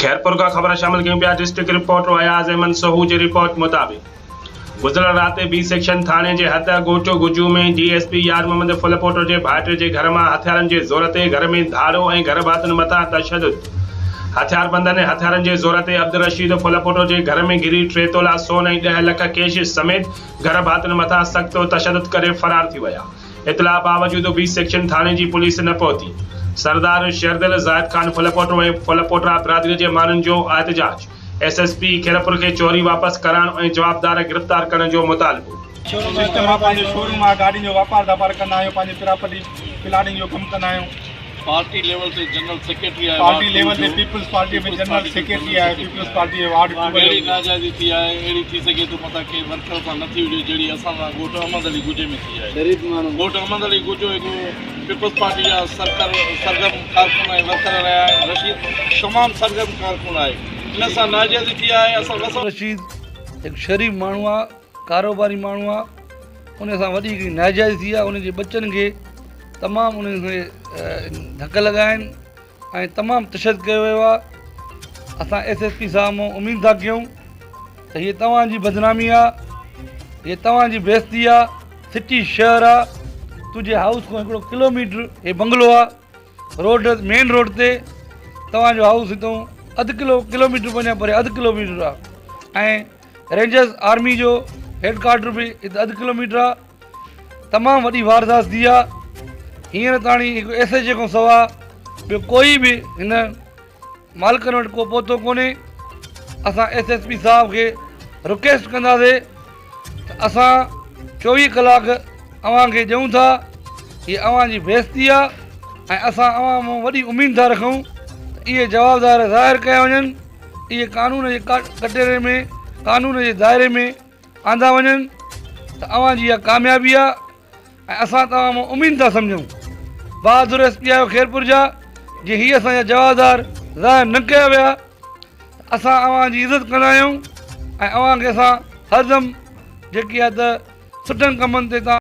खैरपुर का खबर शामिल कयूं पिया। डिस्ट्रिक्ट रिपोर्टर अयाज़ अहमद सहू जी रिपोर्ट मुताबिक़ गुज़िरियल राति बी सेक्शन थाने जे हद ॻोठ गुजू में डीएसपी यार मोहम्मद फुलपोटो जे भाइटे जे घर मां हथियारनि जे ज़ोर ते घर में धाड़ो ऐं घर भातियुनि मथां तशदुद। हथियारबंदनि हथियारनि जे ज़ोर ते अब्दुल रशीद फुलपोटो जे घर में घिरी 3 तोला सोन ऐं 10 लख कैश समेत घर भातियुनि मथां सख़्त तशदुद करे फरार थी विया। इतला बावजूद बी सेक्शन थाने जी पुलिस न पहुती। सरदार शेरदिल ज़ाहिद खान फुलपोटो ऐं फुलपोटरा बिरादरी जे माण्हुनि जो एहतजाज। एसएसपी खैरपुर खे चोरी वापसि कराइण ऐं जवाबदार गिरफ़्तार करण जो मुतालिबो। शोरूम आहे, गाॾियुनि जो वापार दापार कंदा आहियूं, पंहिंजे प्रॉपर्टी प्लानिंग जो कमु कंदा आहियूं। पार्टी लेवल ते जनरल सेक्रेटरी आहे, पार्टी लेवल ते पीपल्स पार्टी में जनरल सेक्रेटरी आहे, पीपल्स पार्टी जे वार्ड अहिड़ी नाजाइज़ी थी आहे, अहिड़ी थी सघे थो मथां के वर्कर सां न थी हुजे जहिड़ी असां सां ॻोठ अहमद अली गुजे में थी आहे। ॻोठ अहमद अली गुजो हिकु पीपल्स पार्टी जा सरगर्म कारकुन ऐं वर्कर रहिया आहिनि। रशीद तमामु सरगर्म कारकुन आहे, इन सां नाजाइज़ी थी आहे। असां रशीद हिकु शरीफ़ माण्हू आहे, कारोबारी माण्हू आहे, उन सां वॾी हिकिड़ी नाजाइज़ी थी आहे। उनजे बचनि खे तमामु उनखे धक लॻा आहिनि ऐं तमामु तशदुद कयो वियो आहे। असां एसएसपी साहब मां उमेदु था कयूं त हीअ तव्हांजी बदनामी आहे, हीअ तव्हांजी बेइज़ती आहे। सिटी शहर आहे, तुंहिंजे हाउस खां 1 किलोमीटर हे बंगलो आहे, रोड मेन रोड ते तव्हांजो हाउस हितां 1 किलोमीटर वञा परे 1 किलोमीटर आहे ऐं रेंजर्स आर्मी जो हेडक्वार्टर बि हिते 1 किलोमीटर आहे। तमामु वॾी वारदात थी आहे। हींअर ताणी हिकु एसएचओ खां सवाइ ॿियो कोई बि हिन मालिकनि वटि को पहुतो कोन्हे। असां एसएसपी साहब खे रिक्वेस्ट कंदासीं त असां 24 कलाक अव्हांखे ॾियूं था। हीअ अव्हांजी बेइज़ती आहे ऐं असां अव्हां मां वॾी उमेदु था रखूं त इहे जवाबदार ज़ाहिर कया वञनि, इहे कानून जे कटरे में कानून जे दायरे में आंदा वञनि त अव्हांजी इहा कामयाबी आहे ऐं असां तव्हां मां उमेदु था सम्झूं। बहादुर एसपी आहियो खैरपुर जा, जे हीअ असांजा जवाबदार ज़ाहिर न कया विया, असां अव्हांजी इज़त कंदा आहियूं ऐं अव्हांखे असां हरदम जेकी आहे त सुठनि कमनि ते तव्हां